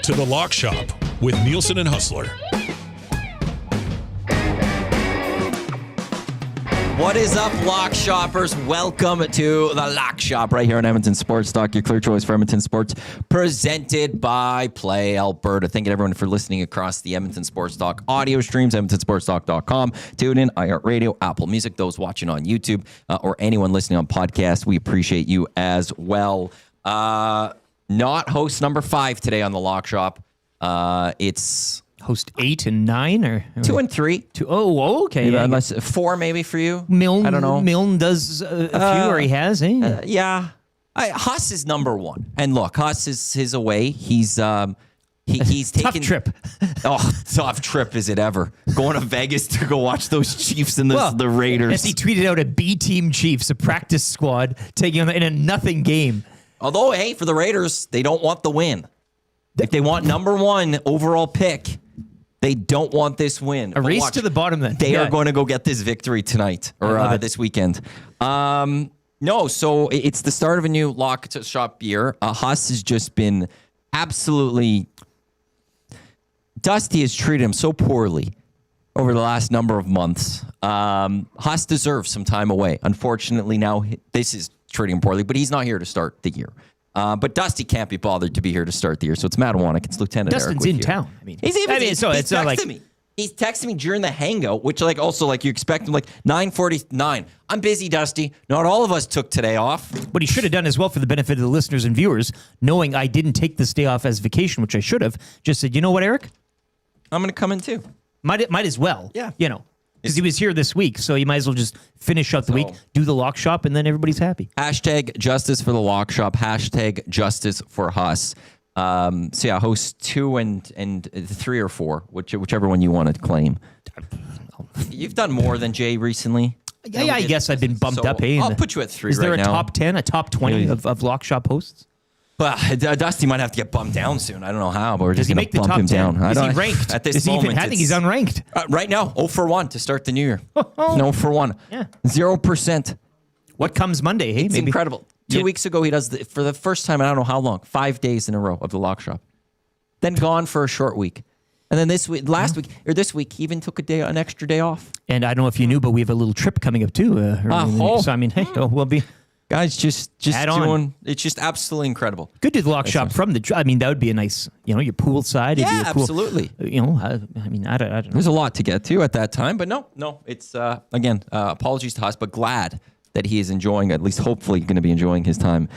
to the Lock Shop with Nielson and Hustler. What is up, Lock Shoppers? Welcome to the Lock Shop right here on Edmonton Sports Talk, your clear choice for Edmonton sports, presented by Play Alberta. Thank you, everyone, for listening across the Edmonton Sports Talk audio streams, edmontonsportstalk.com. Tune in, iHeartRadio, Apple Music, those watching on YouTube, or anyone listening on podcast. We appreciate you as well. Not host number 5 today on the Lock Shop. It's host 8 and 9 or 2 and 3. Oh, okay. Yeah, unless 4 maybe for you. Milne, I don't know. Milne does a few, or he has, eh? Yeah. Huss is number 1. And look, Huss is his away. He's taking tough trip. Tough trip is it ever? Going to Vegas to go watch those Chiefs and the Raiders. As he tweeted out a B team Chiefs, a practice squad, taking on in a nothing game. Although, hey, for the Raiders, they don't want the win. If they want number 1 overall pick, they don't want this win. A race to the bottom then. They are going to go get this victory tonight or this weekend. No, so it's the start of a new Lock Shop year. Huss has just been absolutely... Dusty has treated him so poorly over the last number of months. Huss deserves some time away. Unfortunately, now this is treating him poorly, but he's not here to start the year. But Dusty can't be bothered to be here to start the year, so it's Matt Warnick. It's Lieutenant Dustin's Eric in town. I mean, he's not like me. He's texting me during the hangout, which you expect him 9:49. I'm busy, Dusty. Not all of us took today off. What he should have done as well, for the benefit of the listeners and viewers, knowing I didn't take this day off as vacation, which I should have, just said, you know what, Eric? I'm going to come in too. Might as well. Yeah. Because he was here this week, so you might as well just finish out the week, do the Lock Shop, and then everybody's happy. Hashtag justice for the Lock Shop. Hashtag justice for Huss. Host 2 and 3 or 4, whichever one you want to claim. You've done more than Jay recently. Yeah, I guess I've been bumped up. Hey, I'll put you at 3 right now. Is there a top 10, a top 20 of Lock Shop hosts? Well, Dusty might have to get bumped down soon. I don't know how, but we're just going to bump him 10? down. Is he ranked? At this moment, I think he's unranked. Right now, 0 for 1 to start the new year. No for 1. Yeah. 0%. What comes Monday? Hey, it's incredible. 2 weeks ago, he does for the first time, I don't know how long, 5 days in a row of the Lock Shop. Then gone for a short week. And then this week, this week, he even took an extra day off. And I don't know if you knew, but we have a little trip coming up too. So I mean, hey, we'll be... Guys, just doing. It's just absolutely incredible. Good to the Lock Shop from the. I mean, that would be a nice, your pool side. Yeah, absolutely. I mean, I don't know. There's a lot to get to at that time, but no. It's again, apologies to us, but glad that he is enjoying, at least hopefully going to be enjoying his time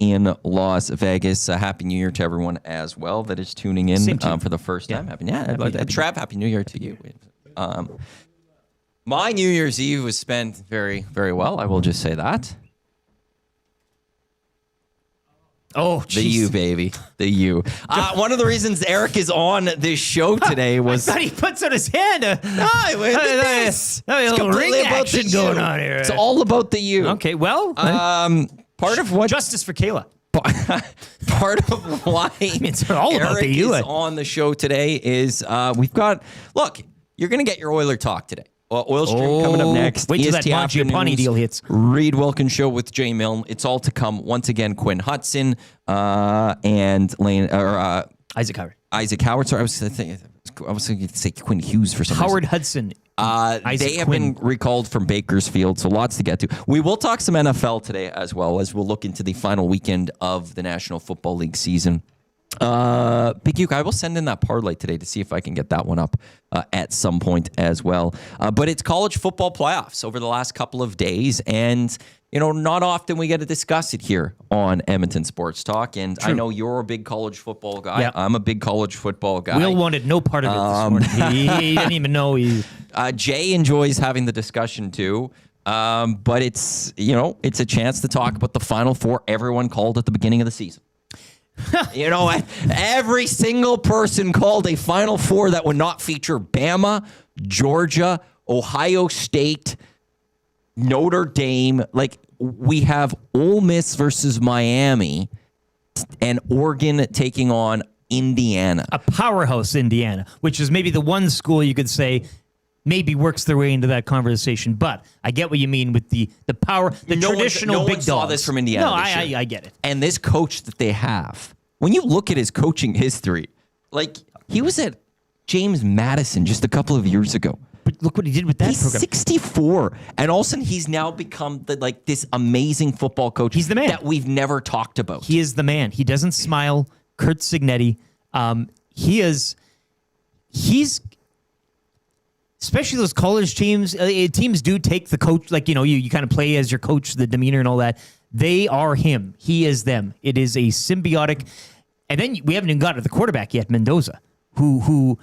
in Las Vegas. Happy New Year to everyone as well that is tuning in for the first time. Trav, Happy New Year to you. My New Year's Eve was spent very, very well. I will just say that. Oh, geez. The you, baby. The you. One of the reasons Eric is on this show today was... I thought he puts out his hand. It's a little ring action going on here. It's all about the you. Okay, well... part of what... Justice for Kayla. Part of why it's all about Eric the you. is on the show today is we've got... Look, you're going to get your Oiler talk today. Oil Stream coming up next. Wait till that Mangiapane deal hits. Reed Wilkins Show with Jay Milne. It's all to come. Once again, Quinn Hudson and Lane Isaac Howard. Isaac Howard. Sorry, I was going to say Quinn Hughes for some reason. Howard Hudson. They have been recalled from Bakersfield, so lots to get to. We will talk some NFL today as well, as we'll look into the final weekend of the National Football League season. Big Uke, I will send in that parlay today to see if I can get that one up at some point as well. But it's college football playoffs over the last couple of days, and not often we get to discuss it here on Edmonton Sports Talk. And True. I know you're a big college football guy. Yep. I'm a big college football guy. Will wanted no part of it this morning. He didn't even know Jay enjoys having the discussion too. But it's a chance to talk about the Final Four everyone called at the beginning of the season. Every single person called a Final Four that would not feature Bama, Georgia, Ohio State, Notre Dame. Like, we have Ole Miss versus Miami and Oregon taking on Indiana. A powerhouse Indiana, which is maybe the one school you could say maybe works their way into that conversation. But I get what you mean with the power, the traditional big dogs. No one saw this from Indiana. No, I get it. And this coach that they have, when you look at his coaching history, Like, he was at James Madison just a couple of years ago. But look what he did with that He's program. 64, and all of a sudden he's now become this amazing football coach. He's the man that we've never talked about. He is the man. He doesn't smile. Kurt Signetti. He's especially those college teams. Teams do take the coach, like, you kind of play as your coach, the demeanor and all that. They are him. He is them. It is a symbiotic. And then we haven't even got to the quarterback yet, Mendoza, who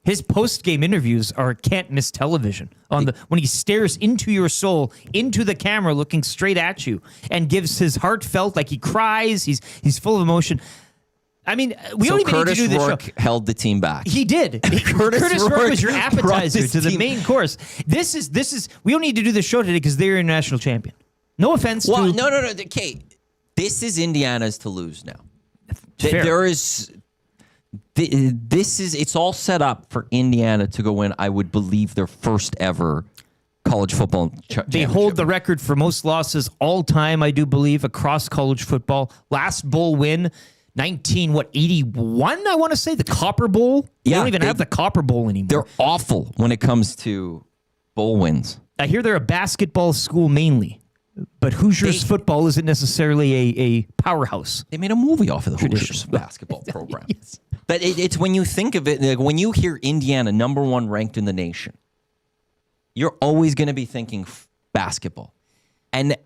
his post-game interviews are can't miss television. When he stares into your soul, into the camera, looking straight at you, and gives his heartfelt, like he cries. He's full of emotion. I mean, we don't even Curtis need to do this Rourke show. held the team back. He did. Curtis Rourke was your appetizer to the main course. This is. We don't need to do this show today because they're your national champion. No offense. Well, no. Okay, this is Indiana's to lose now. There is. It's all set up for Indiana to go win, I would believe, their first ever college football championship. They hold the record for most losses all time, I do believe, across college football. Last bowl win, 81, I want to say, the Copper Bowl. They don't even have the Copper Bowl anymore. They're awful when it comes to bowl wins. I hear they're a basketball school mainly, but Hoosiers football isn't necessarily a powerhouse. They made a movie off of the Hoosiers basketball program. Yes. But it's when you think of it, like when you hear Indiana #1 ranked in the nation, you're always going to be thinking basketball. And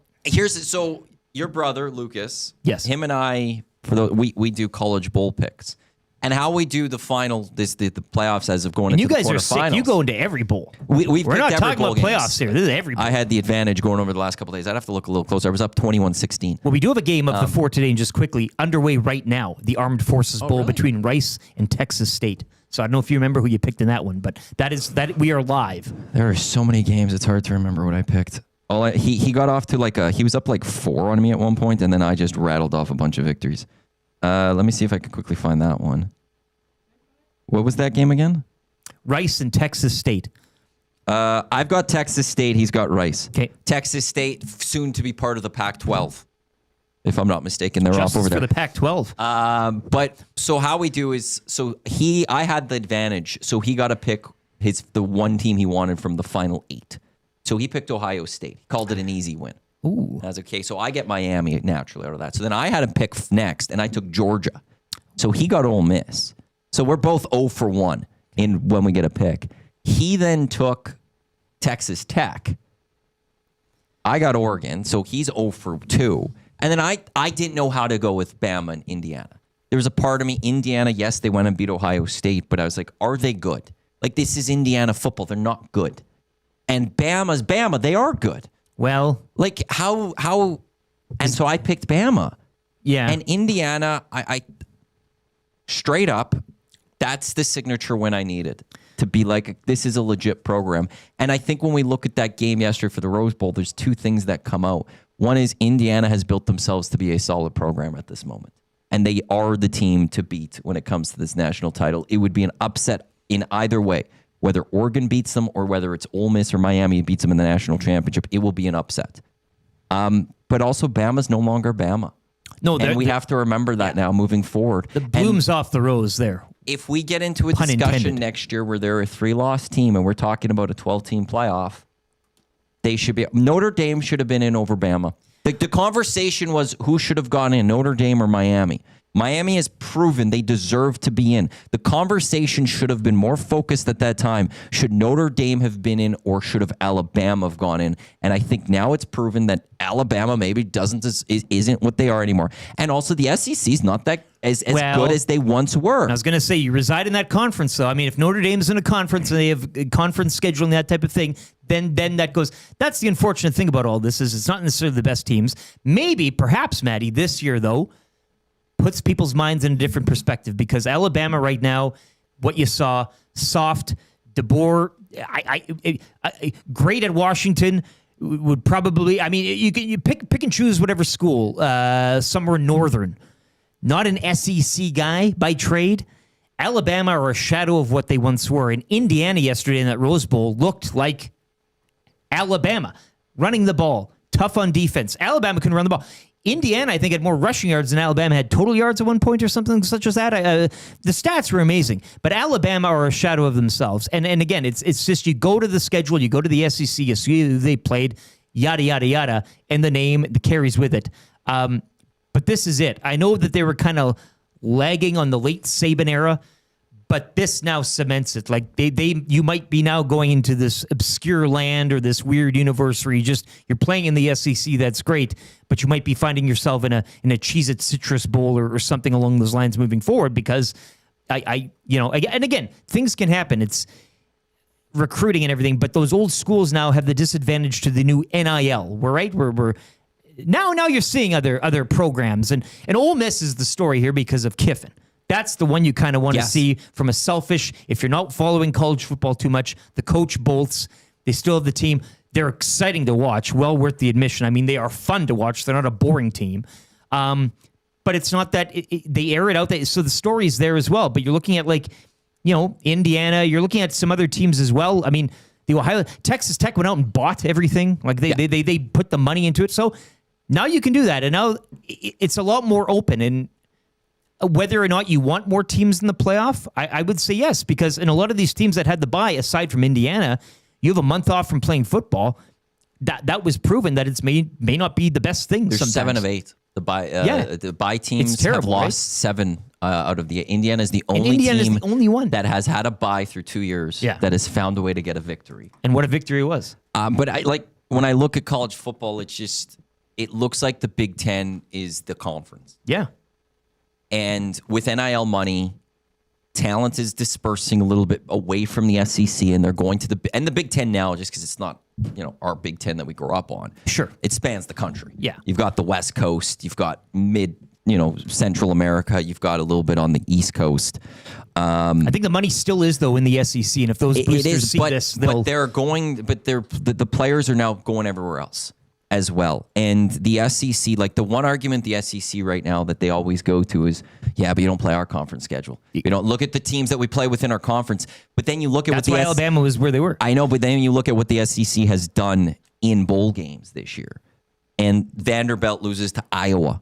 so your brother Lucas, yes, him and I, we do college bowl picks, and how we do the final, the playoffs as of going into the quarterfinals. You guys are sick. You go into every bowl. We're not talking about playoffs here. This is every bowl. I had the advantage going over the last couple of days. I'd have to look a little closer. I was up 21-16. Well, we do have a game of the 4 today, and just quickly, underway right now, the Armed Forces Bowl between Rice and Texas State. So I don't know if you remember who you picked in that one, but that we are live. There are so many games, it's hard to remember what I picked. He got off to he was up 4 on me at one point, and then I just rattled off a bunch of victories. Let me see if I can quickly find that one. What was that game again? Rice and Texas State. I've got Texas State. He's got Rice. Okay. Texas State, soon to be part of the Pac-12, if I'm not mistaken. They're off over there. For the Pac-12. But so how we do is, I had the advantage. So he got to pick the one team he wanted from the final 8. So he picked Ohio State. He called it an easy win. Ooh. That's okay. So I get Miami naturally out of that. So then I had to pick next, and I took Georgia. So he got Ole Miss. So we're both 0 for 1 when we get a pick. He then took Texas Tech. I got Oregon, so he's 0 for 2. And then I didn't know how to go with Bama and Indiana. There was a part of me, Indiana, yes, they went and beat Ohio State, but I was like, are they good? Like, this is Indiana football. They're not good. And Bama's Bama. They are good. Well, like how, and so I picked Bama. Yeah. And Indiana, I straight up, that's the signature win I needed to be like, this is a legit program. And I think when we look at that game yesterday for the Rose Bowl, there's 2 things that come out. One is Indiana has built themselves to be a solid program at this moment. And they are the team to beat when it comes to this national title. It would be an upset in either way. Whether Oregon beats them or whether it's Ole Miss or Miami beats them in the national championship, it will be an upset. But also, Bama's no longer Bama. No, and we have to remember that now moving forward. The bloom's off the rose there. If we get into a discussion next year where they're a 3-loss team and we're talking about a 12-team playoff, they should be. Notre Dame should have been in over Bama. The conversation was who should have gone in, Notre Dame or Miami. Miami has proven they deserve to be in. The conversation should have been more focused at that time. Should Notre Dame have been in or should have Alabama have gone in? And I think now it's proven that Alabama maybe isn't what they are anymore. And also the SEC is not that as good as they once were. I was going to say, you reside in that conference, though. I mean, if Notre Dame's in a conference and they have conference scheduling, that type of thing, then that goes. That's the unfortunate thing about all this is it's not necessarily the best teams. Maybe, perhaps, Matty, this year, though, puts people's minds in a different perspective because Alabama right now, what you saw, soft, DeBoer, great at Washington, would probably, I mean, you pick and choose whatever school, somewhere northern, not an SEC guy by trade. Alabama are a shadow of what they once were. And Indiana yesterday in that Rose Bowl looked like Alabama, running the ball, tough on defense. Alabama can run the ball. Indiana, I think, had more rushing yards than Alabama had total yards at one point or something such as that. The stats were amazing, but Alabama are a shadow of themselves. And again, it's just you go to the schedule, you go to the SEC, you see who they played, yada, yada, yada, and the name that carries with it. But this is it. I know that they were kind of lagging on the late Saban era, but this now cements it. Like you might be now going into this obscure land or this weird universe where you're playing in the SEC. That's great, but you might be finding yourself in a Cheez-It Citrus Bowl or something along those lines moving forward. Because and again, things can happen. It's recruiting and everything, but those old schools now have the disadvantage to the new NIL. We're now you're seeing other programs, and Ole Miss is the story here because of Kiffin. That's the one you kind of want to see from a selfish, if you're not following college football too much, the coach bolts, they still have the team. They're exciting to watch, well worth the admission. I mean, they are fun to watch. They're not a boring team. But it's not that they air it out. So the story's there as well. But you're looking at Indiana. You're looking at some other teams as well. I mean, Texas Tech went out and bought everything. Like they put the money into it. So now you can do that. And now it's a lot more open. And whether or not you want more teams in the playoff, I would say yes, because in a lot of these teams that had the bye, aside from Indiana, you have a month off from playing football. That was proven that it's may not be the best thing. There's sometimes. 7 of 8. The bye teams terrible, have lost right? 7 out of the. Indiana is the only Indiana's team the only one that has had a bye through 2 years that has found a way to get a victory. And what a victory it was. But when I look at college football, it looks like the Big Ten is the conference. Yeah. And with NIL money, talent is dispersing a little bit away from the SEC, and they're going to the Big Ten now, just because it's not our Big Ten that we grew up on. Sure, it spans the country. Yeah, you've got the West Coast, you've got Central America, you've got a little bit on the East Coast. I think the money still is though in the SEC, and if those boosters see this, the players are now going everywhere else as well. And the SEC, like the one argument the SEC right now that they always go to is, but you don't play our conference schedule. You don't look at the teams that we play within our conference. But then you look at why Alabama was where they were. I know, but then you look at what the SEC has done in bowl games this year. And Vanderbilt loses to Iowa.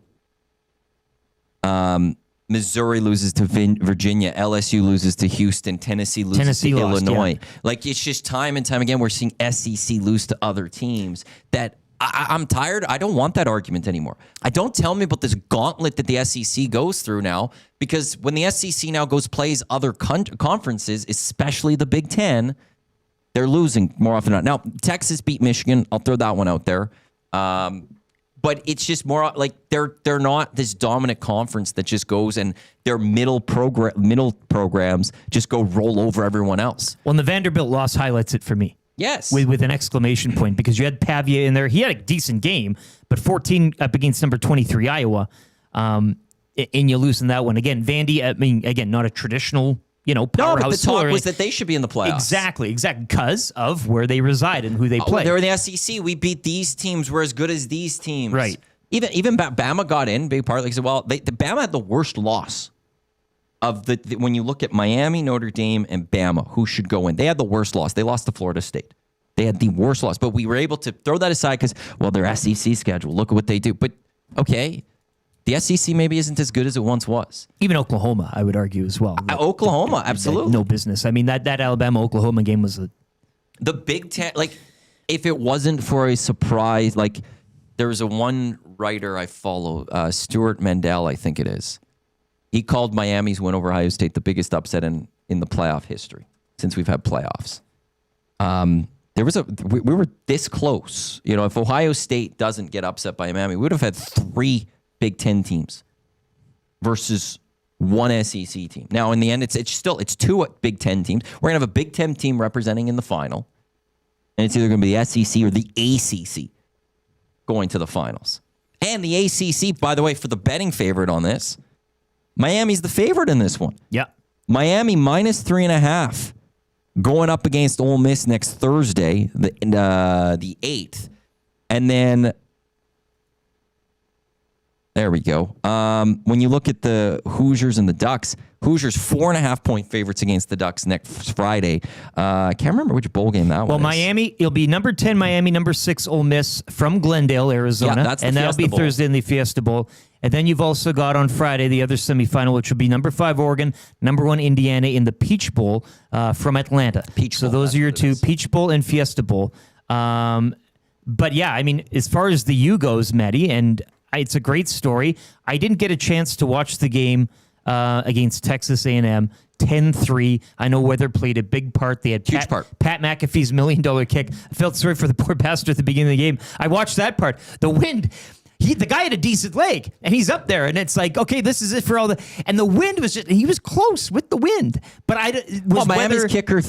Missouri loses to Virginia. LSU loses to Houston. Tennessee loses to Illinois. Yeah. Like, it's just time and time again, we're seeing SEC lose to other teams that I'm tired. I don't want that argument anymore. Don't tell me about this gauntlet that the SEC goes through now, because when the SEC now plays other conferences, especially the Big Ten, they're losing more often than not. Now, Texas beat Michigan. I'll throw that one out there. But it's just more like they're not this dominant conference that just goes and their middle programs just go roll over everyone else. Well, and the Vanderbilt loss highlights it for me. Yes. With an exclamation point, because you had Pavia in there. He had a decent game, but 14 up against number 23 Iowa, and you lose in that one. Again, Vandy, I mean, again, not a traditional, powerhouse. No, but the talk was that they should be in the playoffs. Exactly, because of where they reside and who they play. They're in the SEC. We beat these teams. We're as good as these teams. Right. Even Bama got in, big part. Like I said, Bama had the worst loss. When you look at Miami, Notre Dame, and Bama, who should go in? They had the worst loss. They lost to Florida State. They had the worst loss. But we were able to throw that aside because, their SEC schedule. Look at what they do. But, okay, the SEC maybe isn't as good as it once was. Even Oklahoma, I would argue as well. Oklahoma, absolutely. No business. I mean, that Alabama-Oklahoma game was the Big Ten, if it wasn't for a surprise, there was one writer I follow, Stuart Mandel, I think it is. He called Miami's win over Ohio State the biggest upset in the playoff history since we've had playoffs. We were this close. If Ohio State doesn't get upset by Miami, we would have had 3 Big Ten teams versus 1 SEC team. Now, in the end, it's 2 Big Ten teams. We're gonna have a Big Ten team representing in the final, and it's either gonna be the SEC or the ACC going to the finals. And the ACC, by the way, for the betting favorite on this. Miami's the favorite in this one. Yeah. Miami minus 3.5 going up against Ole Miss next Thursday, the 8th. And then There we go. When you look at the Hoosiers and the Ducks, Hoosiers 4.5-point favorites against the Ducks next Friday. I can't remember which bowl game that was. Well, Miami, it'll be number 10 Miami, number 6 Ole Miss from Glendale, Arizona. Yeah, that's the and that'll Fiesta be Bowl. Thursday in the Fiesta Bowl. And then you've also got on Friday the other semifinal, which will be number 5 Oregon, number 1 Indiana in the Peach Bowl from Atlanta. So those are your two, Peach Bowl and Fiesta Bowl. But yeah, I mean, as far as the U goes, Matty, and it's a great story. I didn't get a chance to watch the game against Texas A&M. 10-3. I know weather played a big part. They had Huge part. Pat McAfee's $1 million kick. I felt sorry for the poor bastard at the beginning of the game. I watched that part. The wind. The guy had a decent leg, and he's up there, and it's like, okay, this is it for all the. And the wind was just—he was close with the wind, but Miami's kicker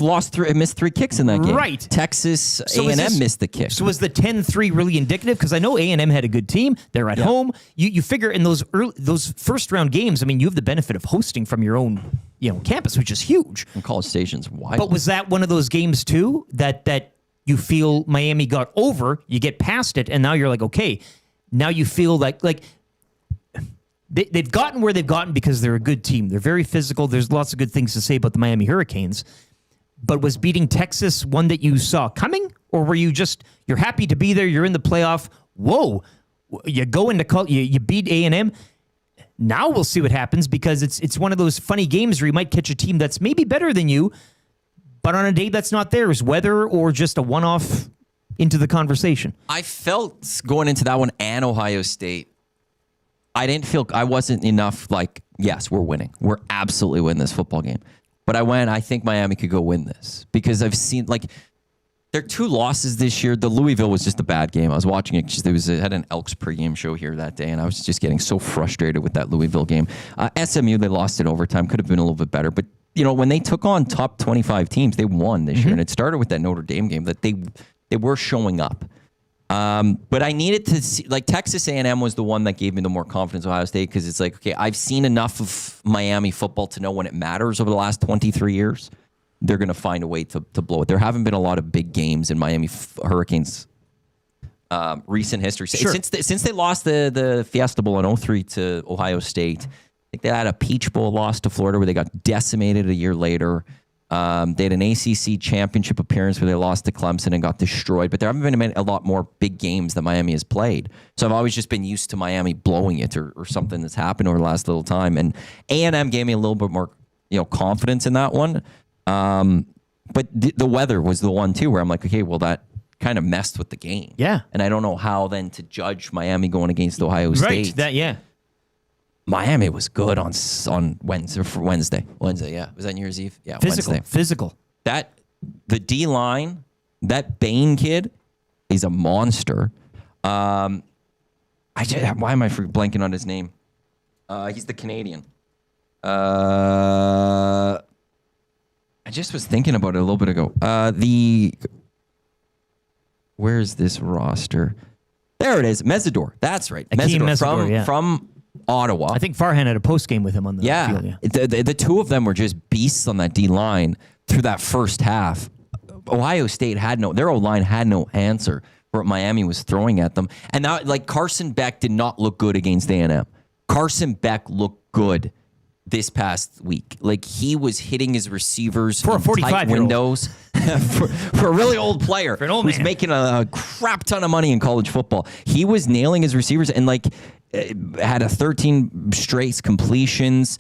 missed 3 kicks in that game. Right. Texas A&M missed the kick. So was the 10-3 really indicative? Because I know A&M had a good team. They're at home. You figure in those first round games, I mean, you have the benefit of hosting from your own campus, which is huge. And College Station's wild. But was that one of those games too that you feel Miami got over? You get past it, and now you're like, okay. Now you feel like they've gotten where they've gotten because they're a good team. They're very physical. There's lots of good things to say about the Miami Hurricanes. But was beating Texas one that you saw coming? Or were you you're happy to be there, you're in the playoff, whoa, you go into you beat A&M. Now we'll see what happens because it's one of those funny games where you might catch a team that's maybe better than you, but on a day that's not theirs, weather or just a one-off into the conversation. I felt going into that one and Ohio State, I wasn't enough like, yes, we're winning. We're absolutely winning this football game. But I think Miami could go win this because I've seen there are 2 losses this year. The Louisville was just a bad game. I was watching it because had an Elks pregame show here that day, and I was just getting so frustrated with that Louisville game. SMU, they lost in overtime. Could have been a little bit better. But, when they took on top 25 teams, they won this year. And it started with that Notre Dame game that they were showing up. But I needed to see, Texas A&M was the one that gave me the more confidence of Ohio State because it's like, okay, I've seen enough of Miami football to know when it matters over the last 23 years, they're going to find a way to blow it. There haven't been a lot of big games in Miami Hurricanes recent history. Sure. Since they lost the Fiesta Bowl in 2003 to Ohio State, I think they had a Peach Bowl loss to Florida where they got decimated a year later. They had an ACC championship appearance where they lost to Clemson and got destroyed, but there haven't been a lot more big games that Miami has played. So I've always just been used to Miami blowing it or something that's happened over the last little time. And A&M gave me a little bit more, confidence in that one. But the weather was the one too, where I'm like, okay, well that kind of messed with the game. Yeah. And I don't know how then to judge Miami going against Ohio State. Right. Miami was good on Wednesday. Wednesday, yeah. Was that New Year's Eve? Yeah, Wednesday. Physical. The D-line, that Bain kid, is a monster. Why am I blanking on his name? He's the Canadian. I just was thinking about it a little bit ago. Where's this roster? There it is. Mesidor. That's right. Mesidor from Ottawa. I think Farhan had a post game with him on the field. Yeah. The 2 of them were just beasts on that D line through that first half. Ohio State their O-line had no answer for what Miami was throwing at them. And now, Carson Beck did not look good against A&M. Carson Beck looked good this past week. He was hitting his receivers for a 45 windows for a really old player for an old who's man. making a crap ton of money in college football. He was nailing his receivers and had a 13 straight completions.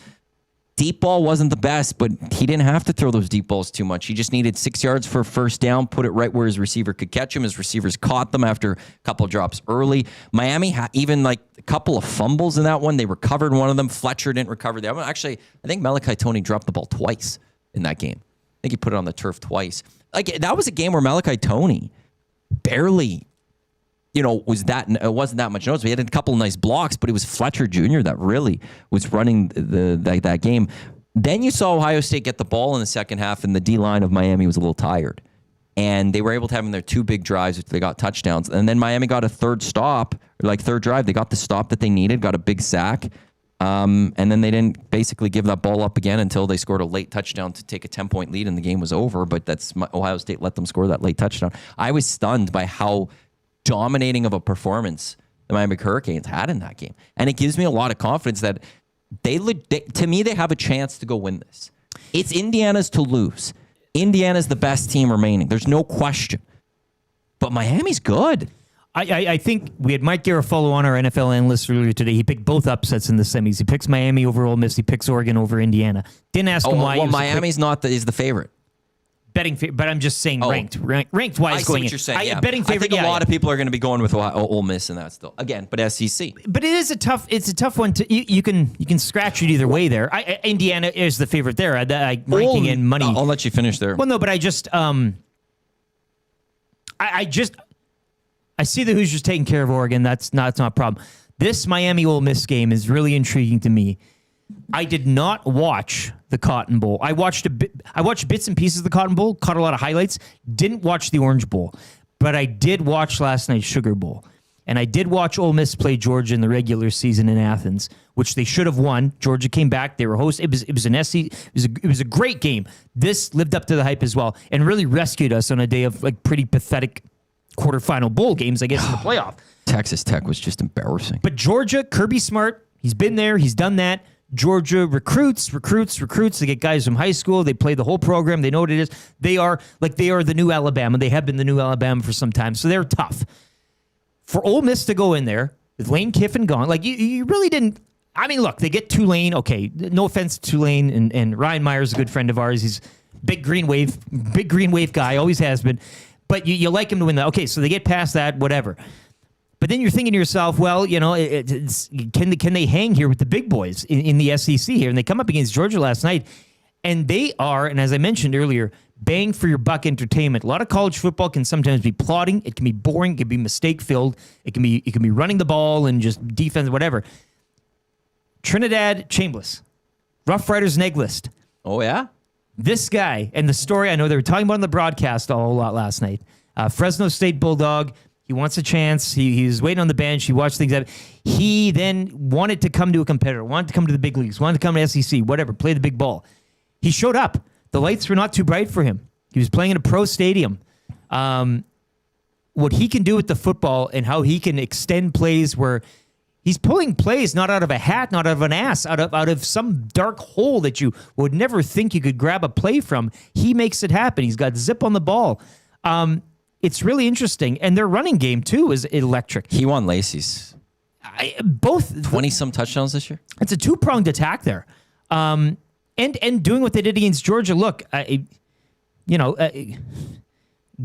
Deep ball wasn't the best, but he didn't have to throw those deep balls too much. He just needed 6 yards for a first down, put it right where his receiver could catch him. His receivers caught them after a couple of drops early. Miami had even a couple of fumbles in that one. They recovered one of them. Fletcher didn't recover the other one. Actually, I think Malachi Toney dropped the ball twice in that game. I think he put it on the turf twice. That was a game where Malachi Toney barely it wasn't that much notice. We had a couple of nice blocks, but it was Fletcher Jr. that really was running that game. Then you saw Ohio State get the ball in the second half, and the D-line of Miami was a little tired. And they were able to have in their 2 big drives. They got touchdowns. And then Miami got a third drive. They got the stop that they needed, got a big sack. And then they didn't basically give that ball up again until they scored a late touchdown to take a 10-point lead, and the game was over. But Ohio State let them score that late touchdown. I was stunned by how dominating of a performance the Miami Hurricanes had in that game. And it gives me a lot of confidence that to me, they have a chance to go win this. It's Indiana's to lose. Indiana's the best team remaining. There's no question. But Miami's good. I think we had Mike Garofalo on our NFL analyst earlier today. He picked both upsets in the semis. He picks Miami over Ole Miss. He picks Oregon over Indiana. Didn't ask him why. Well, Miami's is the favorite. Betting, but I'm just saying ranked wise I see going what you're saying. Yeah. Betting favorite. I think a lot of people are going to be going with Ole Miss in that still. Again, but SEC. But it is a tough one to you can scratch it either way there. Indiana is the favorite there. Ranking in money. I'll let you finish there. Well, no, but I see the Hoosiers taking care of Oregon. That's not a problem. This Miami Ole Miss game is really intriguing to me. I did not watch the Cotton Bowl. I watched bits and pieces of the Cotton Bowl, caught a lot of highlights, didn't watch the Orange Bowl, but I did watch last night's Sugar Bowl. And I did watch Ole Miss play Georgia in the regular season in Athens, which they should have won. Georgia came back. They were host. It was a great game. This lived up to the hype as well and really rescued us on a day of like pretty pathetic quarterfinal bowl games, I guess, in the playoff. Texas Tech was just embarrassing. But Georgia, Kirby Smart, he's been there. He's done that. Georgia recruits. They get guys from high school. They play the whole program. They know what it is. They are the new Alabama. They have been the new Alabama for some time. So they're tough. For Ole Miss to go in there with Lane Kiffin gone, like you really didn't. I mean, look, they get Tulane. Okay, no offense to Tulane, and Ryan Meyer's a good friend of ours. He's big green wave guy. Always has been. But you like him to win that. Okay, so they get past that, whatever. But then you're thinking to yourself, well, can they hang here with the big boys in the SEC here? And they come up against Georgia last night, and they are, and as I mentioned earlier, bang for your buck entertainment. A lot of college football can sometimes be plodding. It can be boring. It can be mistake-filled. It can be running the ball and just defense, whatever. Trinidad Chambliss, Rough Riders neg list. Oh, yeah? This guy, and the story I know they were talking about on the broadcast a whole lot last night. Fresno State Bulldog. He wants a chance. He's waiting on the bench. He watched things happen. He then wanted to come to a competitor, wanted to come to the big leagues, wanted to come to SEC, whatever, play the big ball. He showed up. The lights were not too bright for him. He was playing in a pro stadium. What he can do with the football and how he can extend plays where he's pulling plays not out of a hat, not out of an ass, out of some dark hole that you would never think you could grab a play from. He makes it happen. He's got zip on the ball. It's really interesting. And their running game, too, is electric. He won Lacey's. Both 20-some touchdowns this year. It's a two-pronged attack there. And doing what they did against Georgia. Look,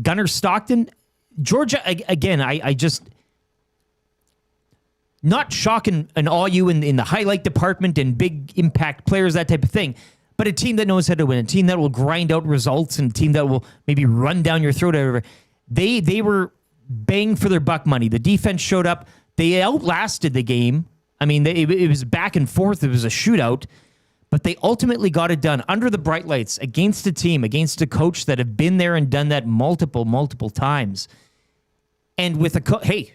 Gunnar Stockton, Georgia, again, I just... Not shock and awe you in the highlight department and big impact players, that type of thing, but a team that knows how to win, a team that will grind out results, and a team that will maybe run down your throat. Or they were bang for their buck money. The defense showed up. They outlasted the game. I mean, it was back and forth. It was a shootout, but they ultimately got it done under the bright lights against a team, against a coach that have been there and done that multiple times. And with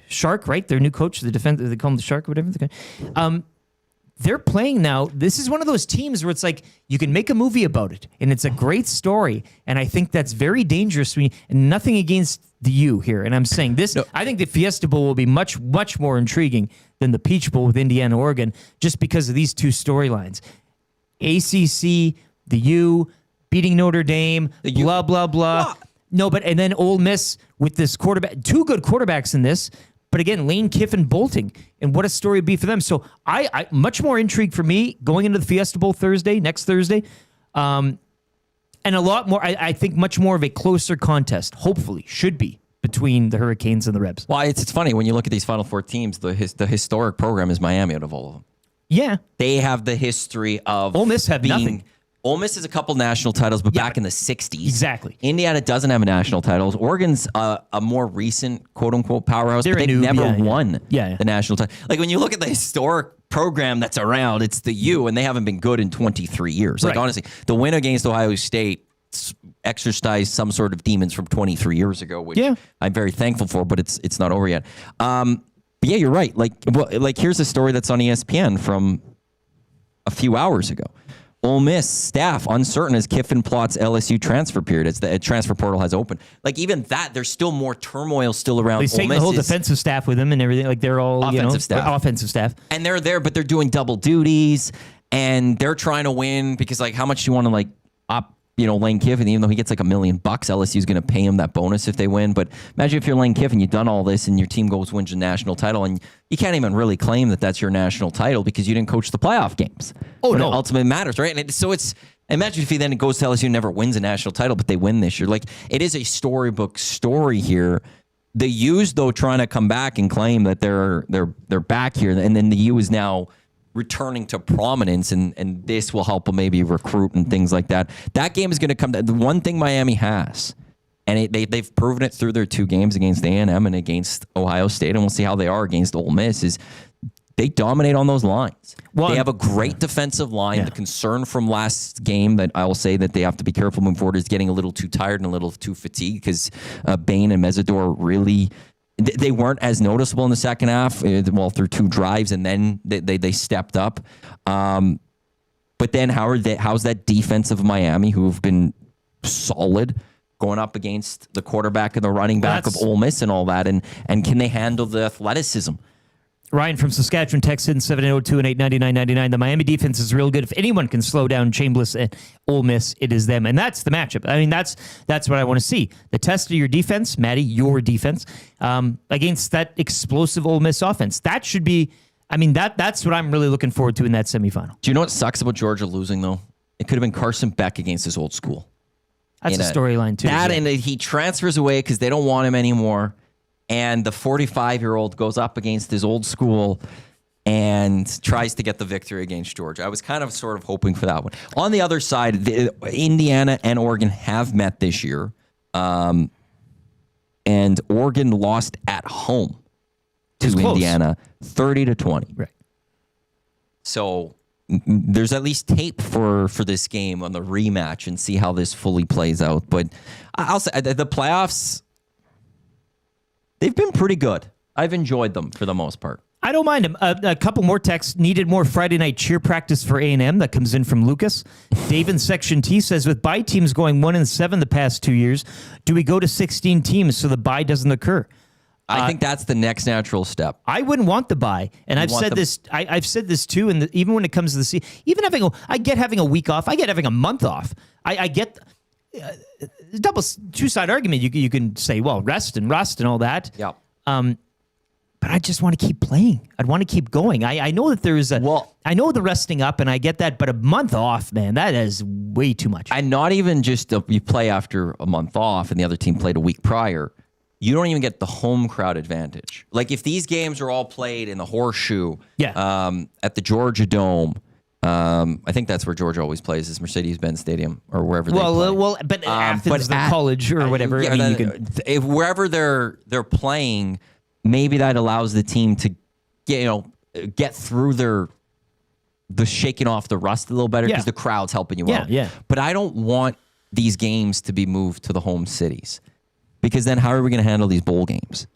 Shark, right? Their new coach, the defense, they call him the Shark or whatever. They're playing now. This is one of those teams where it's like you can make a movie about it, and it's a great story. And I think that's very dangerous. And nothing against the U here. And I'm saying this. No. I think the Fiesta Bowl will be much more intriguing than the Peach Bowl with Indiana, Oregon, just because of these two storylines. ACC, the U, beating Notre Dame, blah blah blah. No, and then Ole Miss with this quarterback, two good quarterbacks in this, but again, Lane Kiffin bolting, and what a story it'd be for them. So I much more intrigue for me going into the Fiesta Bowl next Thursday, and a lot more, I think much more of a closer contest, hopefully, should be, between the Hurricanes and the Rebs. Well, it's funny, when you look at these Final Four teams, the historic program is Miami out of all of them. Yeah. They have the history of Ole Miss have nothing. Ole Miss has a couple national titles, but back in the 60s. Exactly. Indiana doesn't have a national titles. Oregon's a more recent, quote-unquote, powerhouse, but they've never won the national title. Like, when you look at the historic program that's around, it's the U, and they haven't been good in 23 years. Like, honestly, the win against Ohio State exercised some sort of demons from 23 years ago, which I'm very thankful for, but it's not over yet. But yeah, you're right. Like, here's a story that's on ESPN from a few hours ago. Ole Miss staff uncertain as Kiffin plots LSU transfer period as the transfer portal has opened. Like even that, there's still more turmoil still around. He's taking the whole defensive staff with him and everything. Like they're all offensive staff, and they're there, but they're doing double duties and they're trying to win because like how much do you want to like up? Lane Kiffin, even though he gets like $1 million, LSU's going to pay him that bonus if they win. But imagine if you're Lane Kiffin, you've done all this and your team wins a national title, and you can't even really claim that that's your national title because you didn't coach the playoff games. Oh, no. It ultimately matters, right? And imagine if he then goes to LSU and never wins a national title, but they win this year. Like, it is a storybook story here. The U's, though, trying to come back and claim that they're back here, and then the U is now returning to prominence, and this will help them maybe recruit and things like that. That game is going to come. The one thing Miami has, and they've proven it through their 2 games against A&M and against Ohio State, and we'll see how they are against Ole Miss, is they dominate on those lines. They have a great defensive line. Yeah. The concern from last game that I will say that they have to be careful moving forward is getting a little too tired and a little too fatigued because Bain and Mesidor really... They weren't as noticeable in the second half, through 2 drives, and then they stepped up. But then how's that defense of Miami, who have been solid, going up against the quarterback and the running back of Ole Miss and all that, and can they handle the athleticism? Ryan from Saskatchewan texted in 780-218-9999. The Miami defense is real good. If anyone can slow down Chambliss and Ole Miss, it is them. And that's the matchup. I mean, that's what I want to see. The test of your defense, Matty, your defense, against that explosive Ole Miss offense. That should be, that's what I'm really looking forward to in that semifinal. Do you know what sucks about Georgia losing, though? It could have been Carson Beck against his old school. That's a storyline, too. And he transfers away because they don't want him anymore. And the 45-year-old goes up against his old school and tries to get the victory against Georgia. I was kind of sort of hoping for that one. On the other side, Indiana and Oregon have met this year. And Oregon lost at home to Indiana 30-20. Right. So there's at least tape for this game on the rematch and see how this fully plays out. But I'll say the playoffs... They've been pretty good. I've enjoyed them for the most part. I don't mind them. A couple more texts. Needed more Friday night cheer practice for A&M. That comes in from Lucas. Dave in Section T says, with bye teams going 1-7 the past 2 years, do we go to 16 teams so the bye doesn't occur? I think that's the next natural step. I wouldn't want the bye, and I've said this. I've said this too. And even when it comes to the season, I get having a week off. I get having a month off. I get. Two-side argument. You can say, well, rest and rust and all that. Yeah. But I just want to keep playing. I'd want to keep going. I know that there is I know the resting up, and I get that. But a month off, man, that is way too much. And not even just you play after a month off, and the other team played a week prior. You don't even get the home crowd advantage. Like if these games are all played in the Horseshoe, at the Georgia Dome. I think that's where Georgia always plays, is Mercedes-Benz Stadium or wherever they play. But Athens, the college or whatever. Yeah, if wherever they're playing, maybe that allows the team to get through the shaking off the rust a little better because the crowd's helping you out. Yeah. But I don't want these games to be moved to the home cities because then how are we going to handle these bowl games?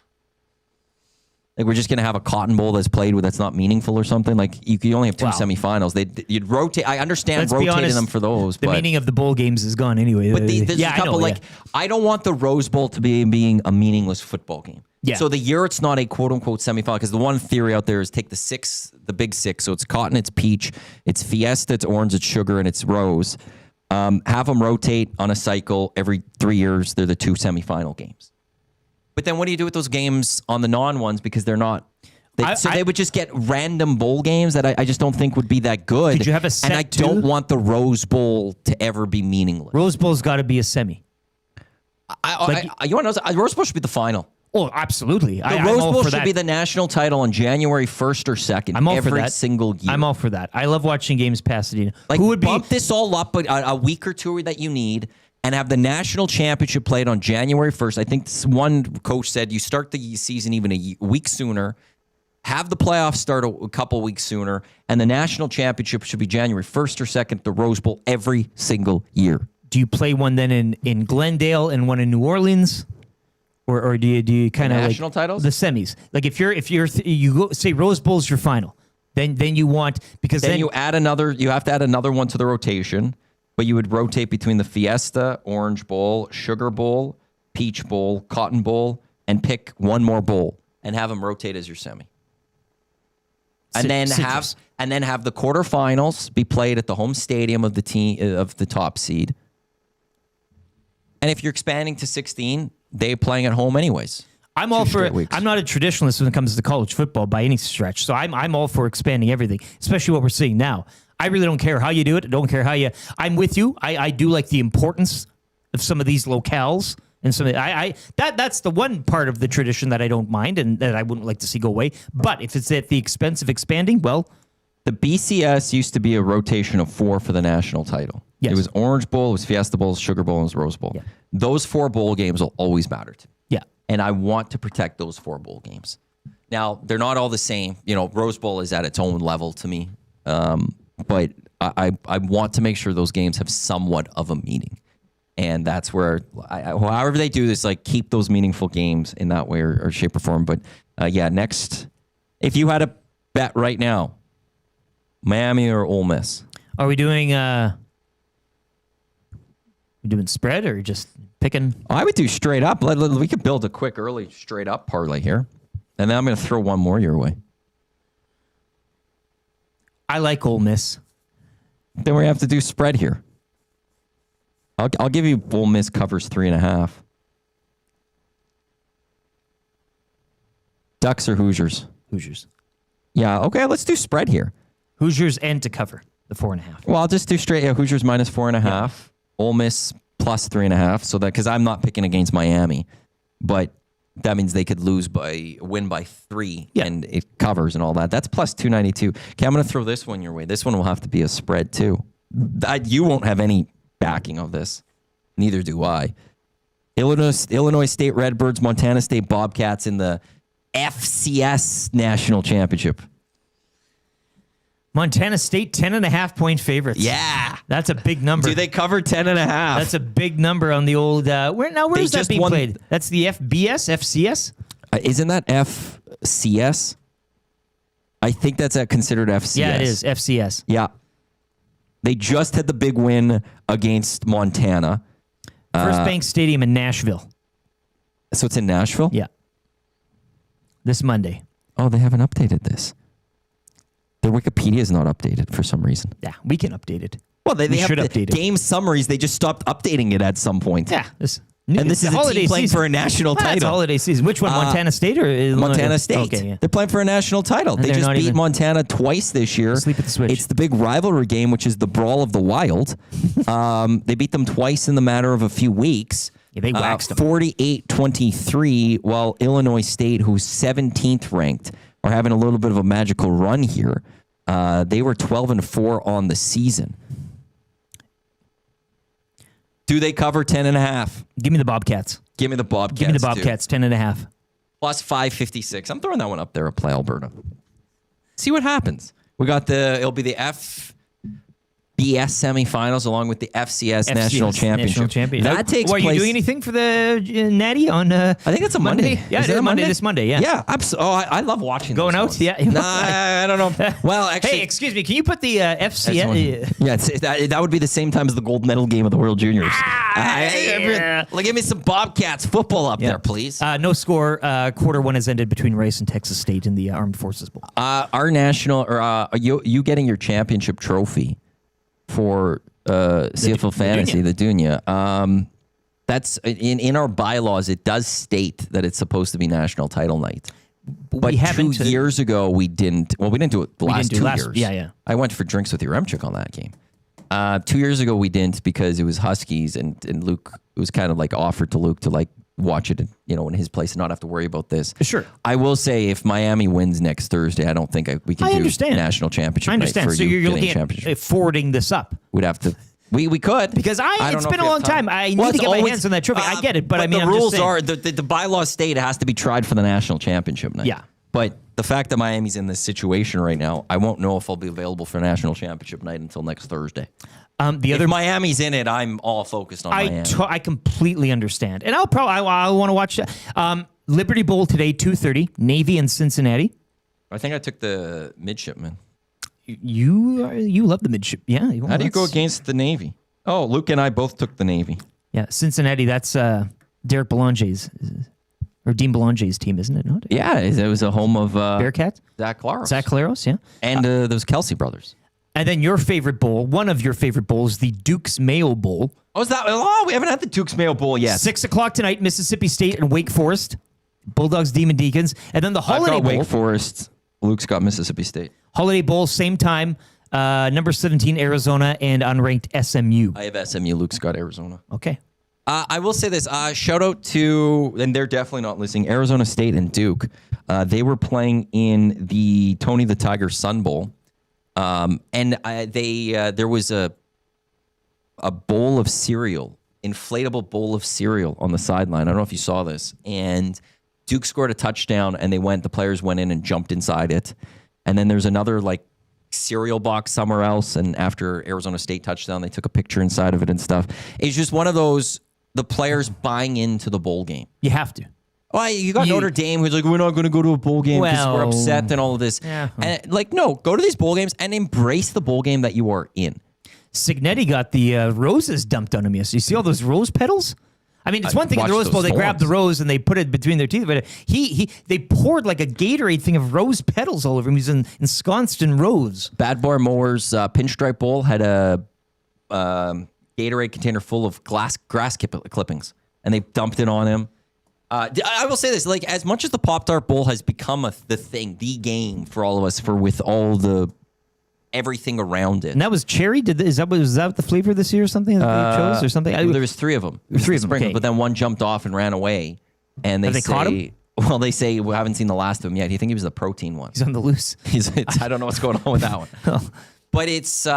Like we're just going to have a Cotton Bowl that's played with that's not meaningful or something. Like you only have 2 semifinals. You'd rotate. I understand rotating them for those. The meaning of the bowl games is gone anyway. But there's a couple I don't want the Rose Bowl to be being a meaningless football game. Yeah. So the year it's not a quote unquote semifinal, because the one theory out there is take the big 6. So it's cotton, it's peach, it's fiesta, it's orange, it's sugar, and it's rose. Have them rotate on a cycle every 3 years. They're the 2 semifinal games. But then what do you do with those games on the non-ones because they're not... They would just get random bowl games that I just don't think would be that good. Could you have a set? And I don't want the Rose Bowl to ever be meaningless. Rose Bowl's got to be a semi. You want to know? Rose Bowl should be the final. Oh, absolutely. The Rose Bowl should be the national title on January 1st or 2nd. I'm all for that. Every single year. I'm all for that. I love watching games Pasadena. Who would bump this all up a week or 2 that you need and have the national championship played on January 1st. I think one coach said you start the season even a week sooner, have the playoffs start a couple weeks sooner, and the national championship should be January 1st or 2nd, the Rose Bowl every single year. Do you play one then in Glendale and one in New Orleans? Or do you kind of national titles? The semis? Like if you go say Rose Bowl's your final, Then you want, because then you add another. You have to add another one to the rotation, but you would rotate between the Fiesta, Orange Bowl, Sugar Bowl, Peach Bowl, Cotton Bowl, and pick one more bowl and have them rotate as your semi. And then have the quarterfinals be played at the home stadium of the team of the top seed. And if you're expanding to 16, they're playing at home anyways. I'm all for it. I'm not a traditionalist when it comes to college football by any stretch. So I'm all for expanding everything, especially what we're seeing now. I really don't care how you do it. I don't care how you. I'm with you. I do like the importance of some of these locales and some. That's the one part of the tradition that I don't mind and that I wouldn't like to see go away. But if it's at the expense of expanding, well, the BCS used to be a rotation of 4 for the national title. Yes. It was Orange Bowl, it was Fiesta Bowl, Sugar Bowl, and it was Rose Bowl. Yeah. Those 4 bowl games will always matter to me. yeah. And I want to protect those 4 bowl games. Now, they're not all the same. You know, Rose Bowl is at its own level to me. But I want to make sure those games have somewhat of a meaning. And that's where, however they do this, like keep those meaningful games in that way or shape or form. But next, if you had a bet right now, Miami or Ole Miss? Are we doing spread or just picking? Oh, I would do straight up. We could build a quick early straight up parlay here. And then I'm going to throw one more your way. I like Ole Miss. Then we have to do spread here. I'll give you Ole Miss covers 3.5. Ducks or Hoosiers? Hoosiers. Yeah, okay, let's do spread here. Hoosiers and to cover the 4.5. Well, I'll just do straight. Yeah, Hoosiers minus 4.5. Yeah. Ole Miss plus 3.5. So that because I'm not picking against Miami, but that means they could win by 3, and it covers and all that. That's plus 292. Okay, I'm going to throw this one your way. This one will have to be a spread too. You won't have any backing of this. Neither do I. Illinois State Redbirds, Montana State Bobcats in the FCS National Championship. Montana State 10.5 point favorites. Yeah, that's a big number. Do they cover 10.5? That's a big number on the old. Where is that being played? That's the FCS. Isn't that FCS? I think that's considered FCS. Yeah, it is FCS. Yeah, they just had the big win against Montana. First Bank Stadium in Nashville. So it's in Nashville? Yeah. This Monday. Oh, they haven't updated this. Their Wikipedia is not updated for some reason. Yeah, we can update it. Well, they should have update it. Game summaries. They just stopped updating it at some point. Yeah. This is a team playing for a national title. It's holiday season. Which one, Montana State or Illinois? Montana State. Okay, yeah. They're playing for a national title. They just beat Montana twice this year. Sleep at the switch. It's the big rivalry game, which is the Brawl of the Wild. They beat them twice in the matter of a few weeks. Yeah, they waxed them. 48-23, while Illinois State, who's 17th ranked, are having a little bit of a magical run here. They were 12-4 on the season. Do they cover 10.5? Give me the Bobcats. Give me the Bobcats. Give me the Bobcats, 10.5. Plus 556. I'm throwing that one up there at Play Alberta. See what happens. It'll be the FBS semifinals along with the FCS National Championship. That takes place. Are you doing anything for the Natty on? I think it's a Monday. Yeah, it's Monday. This Monday. Yeah. Yeah. I love watching. Going out. Ones. Yeah. Nah, I don't know. Well, actually, hey, excuse me. Can you put the FCS? Yeah, that would be the same time as the gold medal game of the World Juniors. Give me some Bobcats football up there, please. No score. Quarter 1 has ended between Rice and Texas State in the Armed Forces Bowl. Our national, or you getting your championship trophy for CFL Fantasy, the Dunya. That's in our bylaws. It does state that it's supposed to be National Title Night. But 2 years ago, we didn't. Well, we didn't do it the last 2 years. Yeah. I went for drinks with your Remchik on that game. 2 years ago, we didn't because it was Huskies and Luke. It was kind of like offered to Luke to like watch it, in his place and not have to worry about this. Sure. I will say if Miami wins next Thursday, I don't think we can do national championship. I understand. Night for so you're looking championship. at forwarding this up. We'd have to. We could because it's been a long time. I need to get my hands on that trophy. I get it, but I mean, the rules are the bylaws state it has to be tried for the national championship night. Yeah. But the fact that Miami's in this situation right now, I won't know if I'll be available for national championship night until next Thursday. If Miami's in it, I'm all focused on Miami. I completely understand, and I'll want to watch that. Liberty Bowl today, 2:30, Navy and Cincinnati. I think I took the midshipman. You love the midship. Yeah. How do you go against the Navy? Oh, Luke and I both took the Navy. Yeah, Cincinnati. That's Derek Belanger's or Dean Belanger's team, isn't it? Not? Yeah, it was a home of Bearcats. Zach Claros. Zach Claros, yeah. And those Kelsey brothers. And then your favorite bowl, one of your favorite bowls, the Duke's Mayo Bowl. Oh, is that? Oh, we haven't had the Duke's Mayo Bowl yet. 6:00 tonight, Mississippi State and Wake Forest. Bulldogs, Demon Deacons. And then the Holiday I've got Bowl. Wake Forest. Luke's got Mississippi State. Holiday Bowl, same time. Number 17, Arizona, and unranked SMU. I have SMU. Luke's got Arizona. Okay. I will say this. Shout out to, and they're definitely not listening, Arizona State and Duke. They were playing in the Tony the Tiger Sun Bowl. There was a bowl of cereal, inflatable bowl of cereal on the sideline. I don't know if you saw this. And Duke scored a touchdown, and the players went in and jumped inside it. And then there's another cereal box somewhere else. And after Arizona State touchdown, they took a picture inside of it and stuff. It's just one of those, the players buying into the bowl game. You have to. Oh, you got Notre Dame who's like, we're not going to go to a bowl game because we're upset and all of this. Yeah. And no, go to these bowl games and embrace the bowl game that you are in. Signetti got the roses dumped on him yesterday. You see all those rose petals? I mean, it's one thing in the Rose Bowl, they grabbed the rose and they put it between their teeth, but they poured like a Gatorade thing of rose petals all over him. He's ensconced in rose. Bad Bar Mowers Pinstripe Bowl had a Gatorade container full of grass clippings, and they dumped it on him. I will say this, as much as the Pop-Tart Bowl has become the thing, the game for all of us, with all the everything around it. And that was cherry? Was that the flavor this year or something that they chose or something? There was 3 of them. Three of them, okay. But then one jumped off and ran away. And Have they caught him? Well, they say we haven't seen the last of him yet. You think he was the protein one. He's on the loose. I don't know what's going on with that one. But it's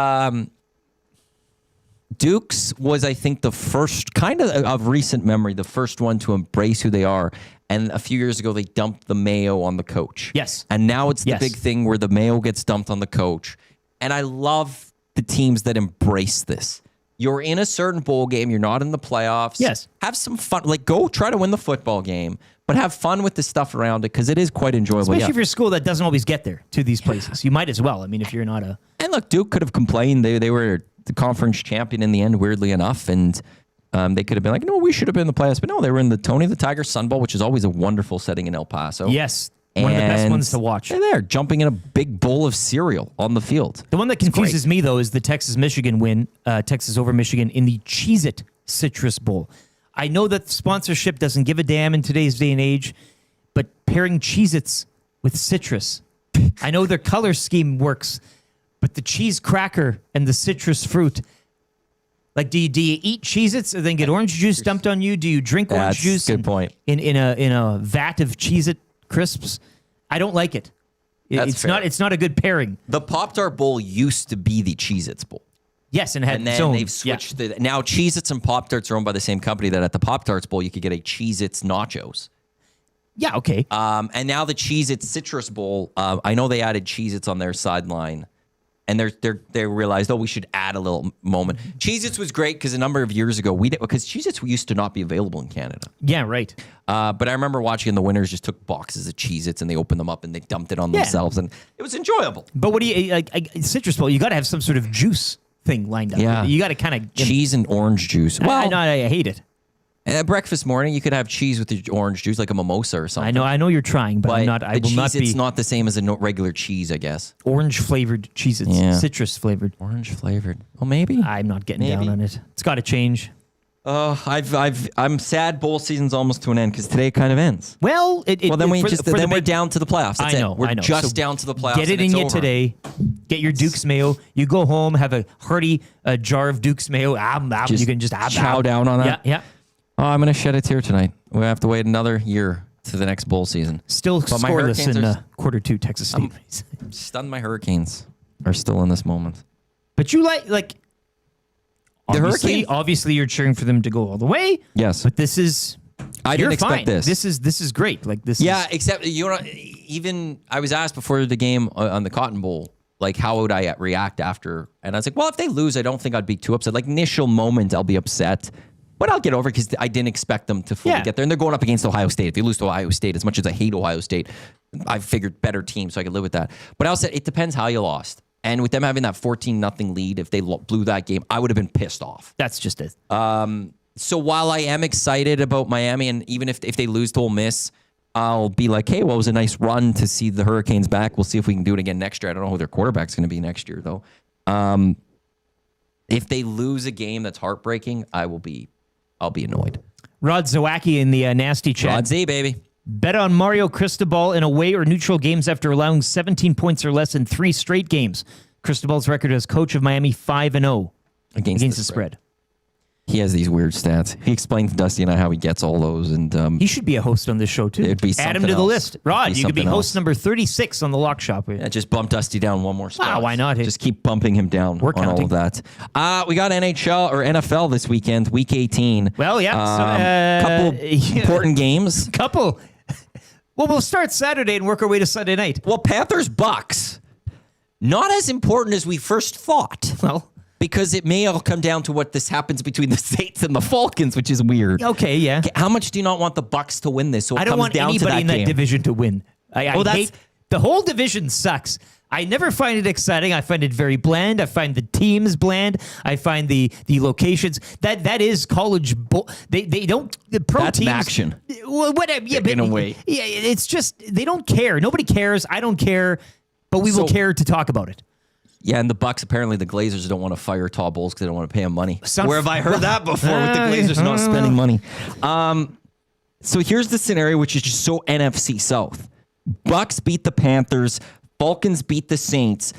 Duke's was, I think, the first, kind of recent memory, the first one to embrace who they are. And a few years ago, they dumped the mayo on the coach. Yes. And now it's the big thing where the mayo gets dumped on the coach. And I love the teams that embrace this. You're in a certain bowl game. You're not in the playoffs. Yes. Have some fun. Go try to win the football game, but have fun with the stuff around it because it is quite enjoyable. Especially if you're a school that doesn't always get there to these places. You might as well. I mean, if you're not a... And look, Duke could have complained. They were the conference champion in the end, weirdly enough. And they could have been like, no, we should have been in the playoffs. But no, they were in the Tony the Tiger Sun Bowl, which is always a wonderful setting in El Paso. Yes. One of the best ones to watch. They're there, jumping in a big bowl of cereal on the field. The one that confuses me, though, is the Texas-Michigan win, Texas over Michigan, in the Cheez-It Citrus Bowl. I know that sponsorship doesn't give a damn in today's day and age, but pairing Cheez-Its with citrus, I know their color scheme works, but the cheese cracker and the citrus fruit, do you eat Cheez-Its and then get orange juice dumped on you? Do you drink orange juice? Good point. In a vat of Cheez-It crisps? I don't like it. It's not a good pairing. The Pop-Tart Bowl used to be the Cheez-Its Bowl. Yes, and then they've switched. Now Cheez-Its and Pop-Tarts are owned by the same company. That at the Pop-Tarts Bowl you could get a Cheez-Its nachos. Yeah, okay. And now the Cheez-Its Citrus Bowl. I know they added Cheez-Its on their sideline, and they realized, we should add a little moment. Cheez-Its was great because a number of years ago because Cheez-Its used to not be available in Canada. Yeah, right. But I remember watching the winners just took boxes of Cheez-Its and they opened them up and they dumped it on themselves, and it was enjoyable. But what do you Citrus Bowl? You got to have some sort of juice thing lined up. Yeah, you got to kind of cheese and orange juice. Well, I hate it. At breakfast morning, you could have cheese with the orange juice, like a mimosa or something. I know you're trying, but I'm not. I will not be. It's not the same as a regular cheese, I guess. Orange flavored Cheez-Its, citrus flavored. Orange flavored. Well, maybe. I'm not getting down on it. It's got to change. I'm sad. Bowl season's almost to an end because today it kind of ends. Well, we're down to the playoffs. That's I know. We're just down to the playoffs. Get it in you today. Get your Duke's Mayo. You go home, have a hearty jar of Duke's Mayo. You can just chow down on that. Yeah. Oh, I'm going to shed a tear tonight. We have to wait another year to the next bowl season. Still scoreless in quarter 2 Texas State. I'm stunned my Hurricanes are still in this moment. But you like the Hurricanes. Obviously, you're cheering for them to go all the way. Yes, but this is. I didn't expect this. This is great. Except even I was asked before the game on the Cotton Bowl, how would I react after? And I was like, well, if they lose, I don't think I'd be too upset. Initial moment, I'll be upset. But I'll get over it because I didn't expect them to fully get there. And they're going up against Ohio State. If they lose to Ohio State, as much as I hate Ohio State, I figured better team, so I could live with that. But I also said it depends how you lost. And with them having that 14-0 lead, if they blew that game, I would have been pissed off. That's just it. So while I am excited about Miami, and even if they lose to Ole Miss, I'll be like, hey, well, it was a nice run to see the Hurricanes back. We'll see if we can do it again next year. I don't know who their quarterback's going to be next year, though. If they lose a game that's heartbreaking, I'll be annoyed. Rod Zawacki in the nasty chat. Rod Z, baby. Bet on Mario Cristobal in away or neutral games after allowing 17 points or less in 3 straight games. Cristobal's record as coach of Miami 5-0 against the spread. He has these weird stats. He explains to Dusty and I how he gets all those. And he should be a host on this show, too. It'd be Add him to the else. list. Rod, you could be host else. number 36 on the Lock Shop. Yeah, just bump Dusty down one more spot. Why not? Just keep bumping him down We're on all counting. of that. We got NHL or NFL this weekend, week 18. Well, yeah. Couple important games. Couple. Well, we'll start Saturday and work our way to Sunday night. Well, Panthers-Bucks. Not as important as we first thought. Well, because it may all come down to what this happens between the Saints and the Falcons, which is weird. okay, yeah. How much do you not want the Bucks to win this? So it I don't comes want down anybody to that in that game. division to win. I hate the whole division sucks. I never find it exciting. I find it very bland. I find the teams bland. I find the locations that is college. They don't the pro That's teams action. Well, whatever. Yeah, In a way. Yeah, it's just they don't care. Nobody cares. I don't care, but we will care to talk about it. Yeah, and the Bucks, apparently the Glazers don't want to fire Todd Bowles because they don't want to pay him money. Where have I heard that before with the Glazers not spending money? So here's the scenario, which is just so NFC South. Bucks beat the Panthers. Falcons beat the Saints.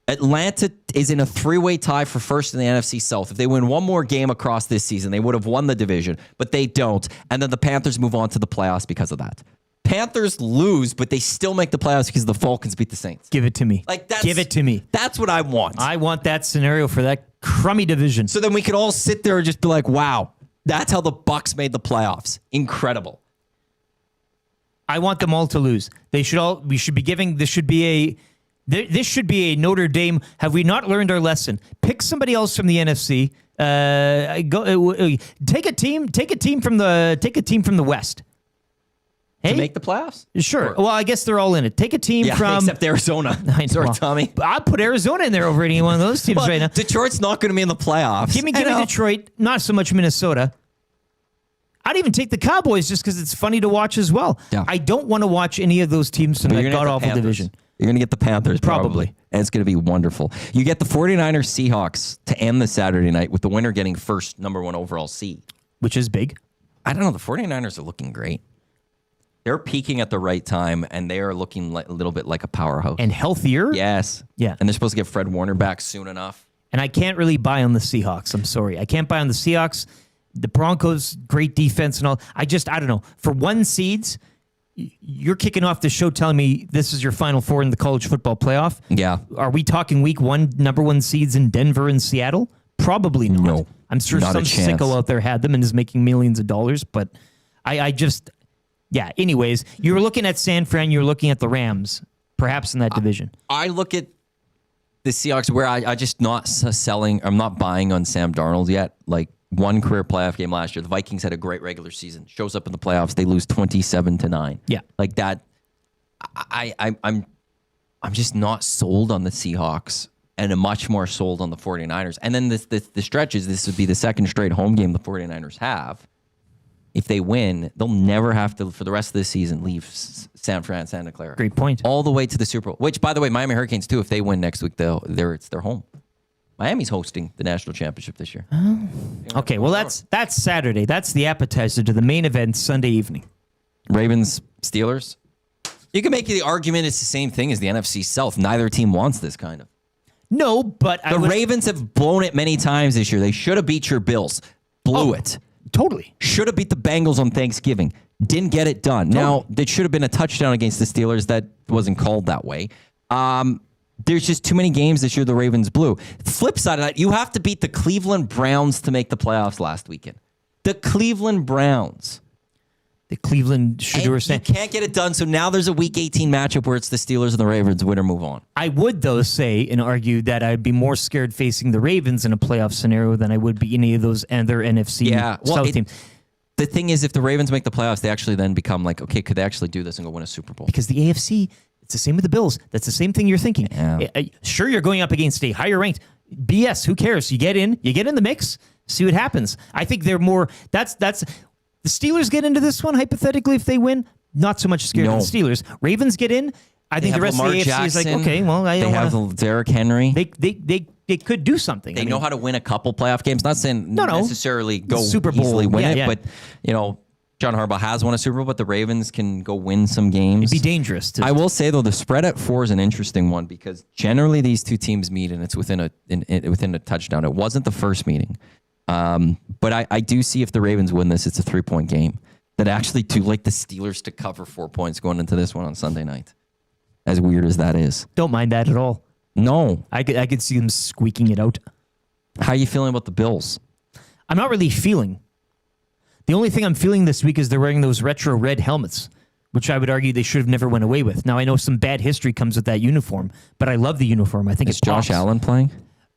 Atlanta is in a 3-way tie for first in the NFC South. If they win one more game across this season, they would have won the division, but they don't. And then the Panthers move on to the playoffs because of that. Panthers lose, but they still make the playoffs because the Falcons beat the Saints. Give it to me. Give it to me. That's what I want. I want that scenario for that crummy division. So then we could all sit there and just be like, wow, that's how the Bucks made the playoffs. Incredible. I want them all to lose. This should be a Notre Dame. Have we not learned our lesson? Pick somebody else from the NFC. Take a team from the West. To make the playoffs? Sure. Well, I guess they're all in it. Take a team from... except Arizona. Sorry, Tommy. I'd put Arizona in there over any one of those teams right now. Detroit's not going to be in the playoffs. Give me Detroit, not so much Minnesota. I'd even take the Cowboys just because it's funny to watch as well. Yeah. I don't want to watch any of those teams from that god-awful division. You're going to get the Panthers, Probably. And it's going to be wonderful. You get the 49ers Seahawks to end the Saturday night with the winner getting first number 1 overall seed. Which is big. I don't know. The 49ers are looking great. They're peaking at the right time, and they are looking a little bit like a powerhouse. And healthier. Yes. Yeah. And they're supposed to get Fred Warner back soon enough. And I can't really buy on the Seahawks. I'm sorry. I can't buy on the Seahawks. The Broncos, great defense and all. I don't know. For 1 seeds, you're kicking off the show telling me this is your Final Four in the college football playoff. Yeah. Are we talking week 1, number 1 seeds in Denver and Seattle? Probably not. No. I'm sure Not some a chance. sicko out there had them and is making millions of dollars, but I just... Yeah, anyways, you were looking at San Fran, you were looking at the Rams, perhaps in that division. I look at the Seahawks where I just not selling. I'm not buying on Sam Darnold yet. Like 1 career playoff game last year. The Vikings had a great regular season. Shows up in the playoffs. They lose 27-9. Yeah. Like that. I'm just not sold on the Seahawks and I'm much more sold on the 49ers. And then the stretches, this would be the second straight home game the 49ers have. If they win, they'll never have to, for the rest of the season, leave San Fran, Santa Clara. Great point. All the way to the Super Bowl, which, by the way, Miami Hurricanes, too, if they win next week, it's their home. Miami's hosting the national championship this year. Okay, well, that's Saturday. That's the appetizer to the main event Sunday evening. Ravens, Steelers. You can make the argument it's the same thing as the NFC South. Neither team wants this kind of. No, but The Ravens have blown it many times this year. They should have beat your Bills. Blew it. Totally. Should have beat the Bengals on Thanksgiving. Didn't get it done. Now, it should have been a touchdown against the Steelers. That wasn't called that way. There's just too many games this year the Ravens blew. Flip side of that, you have to beat the Cleveland Browns to make the playoffs last weekend. The Cleveland Browns. The Cleveland Shador You can't get it done, so now there's a Week 18 matchup where it's the Steelers and the Ravens. Win or move on. I would, though, say and argue that I'd be more scared facing the Ravens in a playoff scenario than I would be any of those other NFC South teams. The thing is, if the Ravens make the playoffs, they actually then become like, okay, could they actually do this and go win a Super Bowl? Because the AFC, It's the same with the Bills. That's the same thing you're thinking. Yeah. Sure, you're going up against a higher ranked. BS. Who cares? You get in the mix. See what happens. I think they're more. That's the Steelers get into this one hypothetically if they win. Not so much scared of the Steelers. Ravens get in. I think the rest Lamar of the AFC Jackson. is like, okay, well, I don't have wanna, Derrick Henry. They could do something. They know how to win a couple playoff games. Not saying necessarily go Super Bowl. easily win Yeah. but John Harbaugh has won a Super Bowl, but the Ravens can go win some games. It'd be dangerous. I will say though, the spread at 4 is an interesting one because generally these two teams meet and it's within a touchdown. It wasn't the first meeting, but I do see if the Ravens win this, it's a 3-point game. That actually do like the Steelers to cover 4 points going into this one on Sunday night. As weird as that is, don't mind that at all. No, I could see them squeaking it out. How are you feeling about the Bills? I'm not really feeling. The only thing I'm feeling this week is they're wearing those retro red helmets, which I would argue they should have never went away with. Now, I know some bad history comes with that uniform, but I love the uniform. I think it's Josh Allen playing?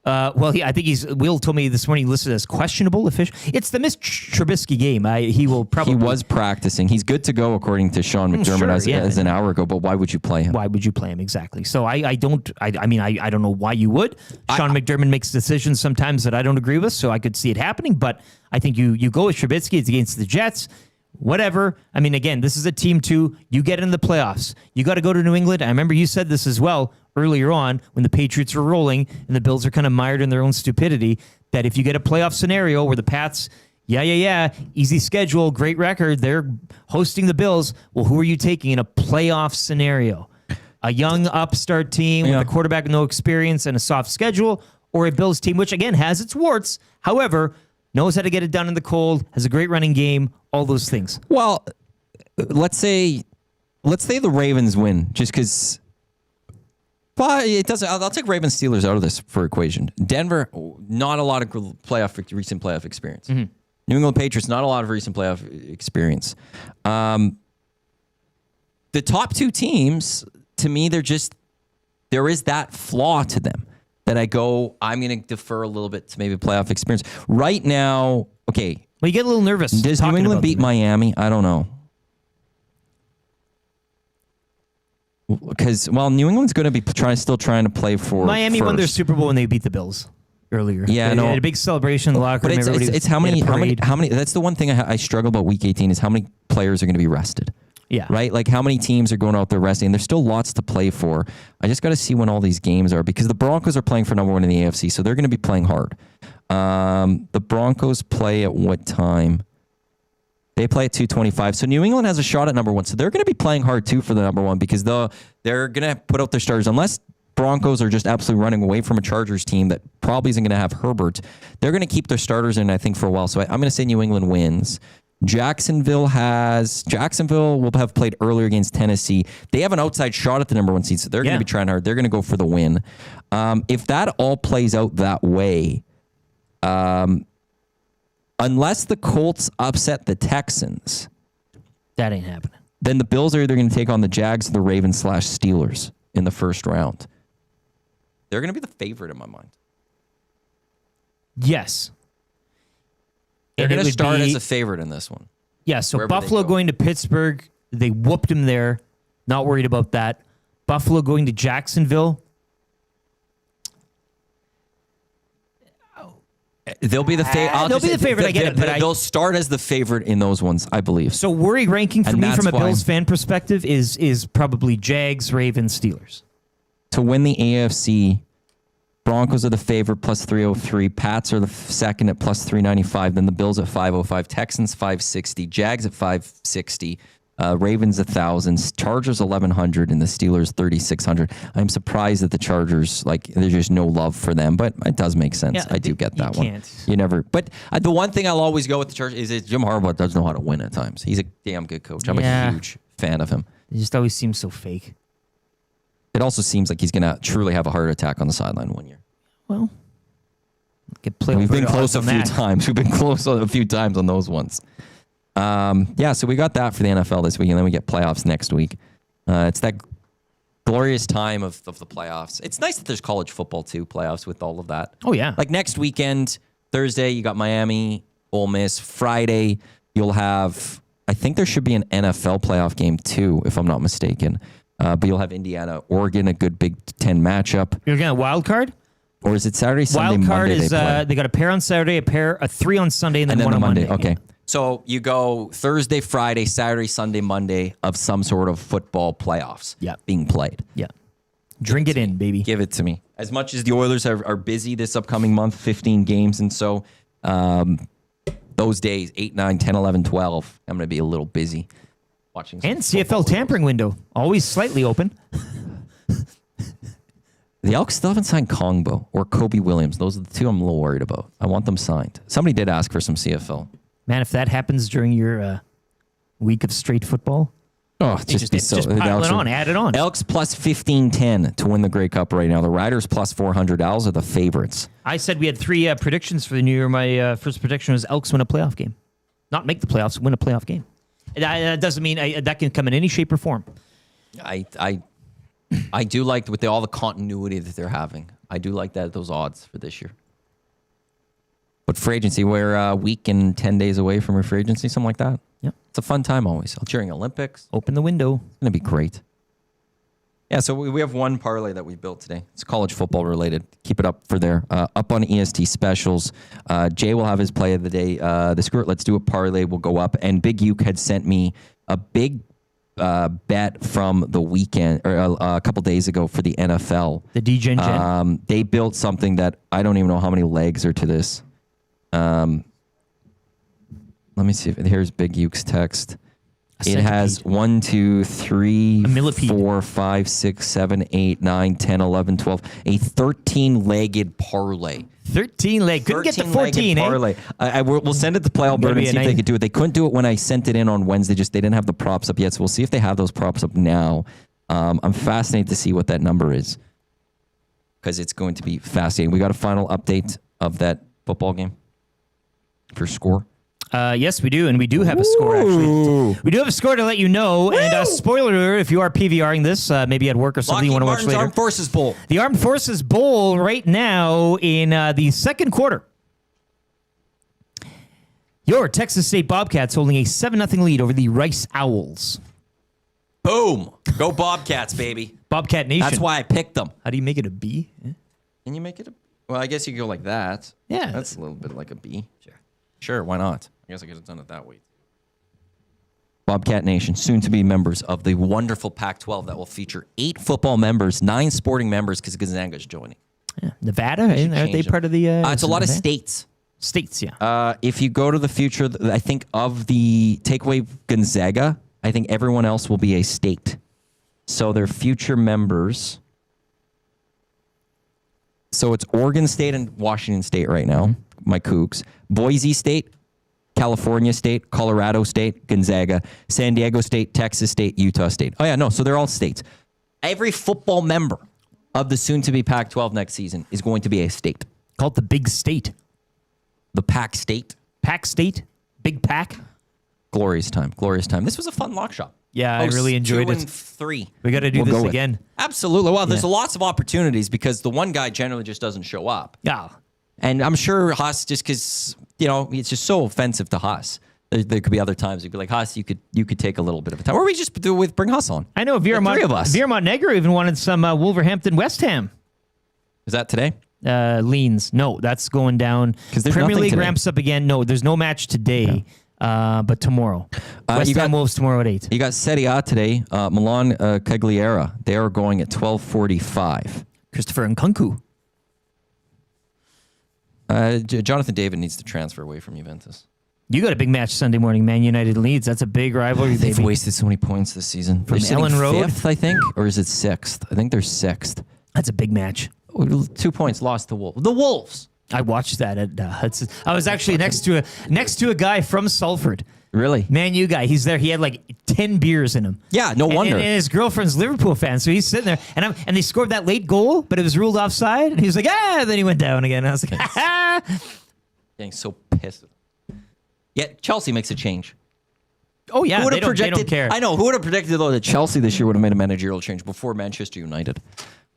I think Will told me this morning listed as questionable official. It's the Miss Trubisky game. He will probably. He was practicing. He's good to go according to Sean McDermott as an hour ago. But why would you play him? Why would you play him exactly? So I don't know why you would. Sean McDermott makes decisions sometimes that I don't agree with, so I could see it happening. But I think you go with Trubisky. It's against the Jets. Whatever. I mean, again, this is a team too. You get in the playoffs. You got to go to New England. I remember you said this as well earlier on when the Patriots were rolling and the Bills are kind of mired in their own stupidity, that if you get a playoff scenario where the Pats, easy schedule, great record, they're hosting the Bills. Well, who are you taking in a playoff scenario? A young upstart team with a quarterback with no experience and a soft schedule, or a Bills team, which again has its warts, however, knows how to get it done in the cold, has a great running game, all those things. Well, let's say the Ravens win, just because. Well, it doesn't. I'll take Ravens Steelers out of this for equation. Denver, not a lot of recent playoff experience. Mm-hmm. New England Patriots, not a lot of recent playoff experience. The top two teams, to me, there is that flaw to them that I'm going to defer a little bit to maybe playoff experience. Right now, okay. Well, you get a little nervous. Does New England beat Miami? I don't know. Because, New England's going to be still trying to play for Miami first. won their Super Bowl when they beat the Bills earlier. Yeah, they had a big celebration in the locker room. It's how many. That's the one thing I struggle about Week 18 is how many players are going to be rested. Yeah. Right? Like how many teams are going out there resting? There's still lots to play for. I just got to see when all these games are because the Broncos are playing for number 1 in the AFC, so they're going to be playing hard. The Broncos play at what time? They play at 2:25. So New England has a shot at number 1. So they're going to be playing hard too for the number 1 because they're going to put out their starters. Unless Broncos are just absolutely running away from a Chargers team that probably isn't going to have Herbert, they're going to keep their starters in, I think, for a while. So I'm going to say New England wins. Jacksonville will have played earlier against Tennessee. They have an outside shot at the number 1 seed, so they're going to be trying hard. They're going to go for the win. If that all plays out that way, unless the Colts upset the Texans, that ain't happening. Then the Bills are either going to take on the Jags or the Ravens / Steelers in the first round. They're going to be the favorite in my mind. Yes. They're going to start as a favorite in this one. Yeah, so Buffalo going to Pittsburgh, they whooped him there. Not worried about that. Buffalo going to Jacksonville. They'll be the favorite. They'll be the favorite. I get it, but they'll start as the favorite in those ones, I believe. So worry ranking for me from a Bills fan perspective is probably Jags, Ravens, Steelers. To win the AFC, Broncos are the favorite plus 303. Pats are the second at plus 395. Then the Bills at 505. Texans 560. Jags at 560. Ravens 1,000. Chargers 1,100. And the Steelers 3,600. I'm surprised that the Chargers, there's just no love for them, but it does make sense. Yeah, I do get that one. Can't. You never. But the one thing I'll always go with the Chargers is Jim Harbaugh does know how to win at times. He's a damn good coach. I'm a huge fan of him. It just always seems so fake. It also seems like he's going to truly have a heart attack on the sideline one year. Well, we've been close a few times. We've been close a few times on those ones. So we got that for the NFL this week, and then we get playoffs next week. It's that glorious time of the playoffs. It's nice that there's college football too, playoffs with all of that. Oh, yeah. Like next weekend, Thursday, you got Miami, Ole Miss. Friday, you'll have, I think there should be an NFL playoff game too, if I'm not mistaken. But you'll have Indiana, Oregon, a good Big Ten matchup. You're going to wild card? Or is it Saturday, Sunday, Wild card Monday is they play? they got a pair on Saturday, a 3 on Sunday, and then one on Monday. Okay. Yeah. So you go Thursday, Friday, Saturday, Sunday, Monday of some sort of football playoffs being played. Yeah. Drink it in, baby. Give it to me. As much as the Oilers are busy this upcoming month, 15 games, and so those days, 8, 9, 10, 11, 12, I'm going to be a little busy watching some And CFL tampering window, always slightly open. The Elks still haven't signed Kongbo or Kobe Williams. Those are the two I'm a little worried about. I want them signed. Somebody did ask for some CFL. Man, if that happens during your week of straight football, just pile it on, add it on. Elks plus 15-10 to win the Grey Cup right now. The Riders plus 400. Owls are the favorites. I said we had 3 predictions for the new year. My first prediction was Elks win a playoff game. Not make the playoffs, win a playoff game. That doesn't mean that can come in any shape or form. I do like with all the continuity that they're having. I do like those odds for this year. But free agency, we're a week and 10 days away from your free agency, something like that. Yep. It's a fun time always. Cheering Olympics. Open the window. It's going to be great. Yeah, so we have one parlay that we built today. It's college football related. Keep it up for there. Up on EST specials. Jay will have his play of the day. The Screw It, Let's Do a parlay will go up. And Big Uke had sent me a big bet from the weekend or a couple days ago for the NFL. The DJ Gen. They built something that I don't even know how many legs are to this. Let me see if here's Big Uke's text. It has 1, 2, 3, 4, 5, 6, 7, 8, 9, 10, 11, 12. A 13-legged parlay. 13 leg. Couldn't get to 14, parlay. We'll send it to Play Alberta and see if they could do it. They couldn't do it when I sent it in on Wednesday. They didn't have the props up yet. So we'll see if they have those props up now. I'm fascinated to see what that number is because it's going to be fascinating. We got a final update of that football game for score. Yes, we do, and we do have a score, actually. We do have a score to let you know, and spoiler alert, if you are PVRing this, maybe at work or something you want to watch later. Armed Forces Bowl. The Armed Forces Bowl right now in the second quarter. Your Texas State Bobcats holding a 7-0 lead over the Rice Owls. Boom. Go Bobcats, baby. Bobcat Nation. That's why I picked them. How do you make it a B? Can you make it a... Well, I guess you could go like that. Yeah. That's a little bit like a B. Sure, why not? I guess I could have done it that way. Bobcat Nation, soon to be members of the wonderful Pac-12 that will feature 8 football members, 9 sporting members because Gonzaga's joining. Yeah. Nevada? Are they part of the... it's a lot of states. States, yeah. If you go to the future, I think of the takeaway Gonzaga, I think everyone else will be a state. So they're future members. So it's Oregon State and Washington State right now, my Cougs. Boise State, California State, Colorado State, Gonzaga, San Diego State, Texas State, Utah State. Oh, yeah, no, so they're all states. Every football member of the soon-to-be Pac-12 next season is going to be a state. Call it the Big State. The Pac State. Pac State? Big Pac? Glorious time, glorious time. This was a fun lock shop. Yeah, I really enjoyed 2 it. and 3. We got to do this again. Absolutely. Well, there's lots of opportunities because the one guy generally just doesn't show up. Yeah. And I'm sure Haas, just because, it's just so offensive to Haas. There could be other times you'd be like, Haas, you could take a little bit of a time. Or we just do it with bring Haas on. I know Veer Montenegro even wanted some Wolverhampton West Ham. Is that today? Leans. No, that's going down. Premier League ramps up again. No, there's no match today. But tomorrow. West Ham Wolves tomorrow at 8. You got Serie A today. Milan Cagliari. They are going at 12:45. Christopher Nkunku. Jonathan David needs to transfer away from Juventus. You got a big match Sunday morning, Man United Leeds. That's a big rivalry. They've wasted so many points this season. From Ellen Road. 5th, I think, or is it 6th? I think they're 6th. That's a big match. 2 points lost to Wolves. The Wolves. I watched that at Hudson. I was actually next to a guy from Salford. Really? Man, you guy. He's there. He had like 10 beers in him. Yeah, no wonder. And his girlfriend's Liverpool fan, so he's sitting there. And they scored that late goal, but it was ruled offside. And he was like, and then he went down again. And I was like, Getting so pissed. Yet Chelsea makes a change. Oh, yeah. They don't care. I know. Who would have predicted, though, that Chelsea this year would have made a managerial change before Manchester United?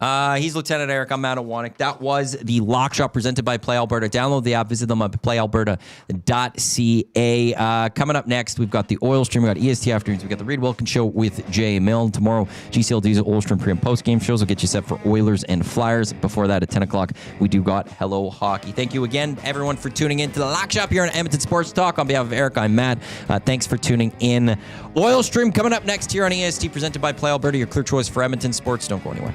He's Lieutenant Eric. I'm Matt Iwanek. That was the Lock Shop presented by Play Alberta. Download the app. Visit them at playalberta.ca. Coming up next, we've got the Oil Stream. We've got EST Afternoons. We've got the Reed Wilkins Show with Jay Milne. Tomorrow, GCLD's Oil Stream pre- and post-game shows will get you set for Oilers and Flyers. Before that, at 10 o'clock, we do got Hello Hockey. Thank you again, everyone, for tuning in to the Lock Shop here on Edmonton Sports Talk. On behalf of Eric, I'm Matt. Thanks for tuning in. Oil Stream coming up next here on EST presented by Play Alberta, your clear choice for Edmonton sports. Don't go anywhere.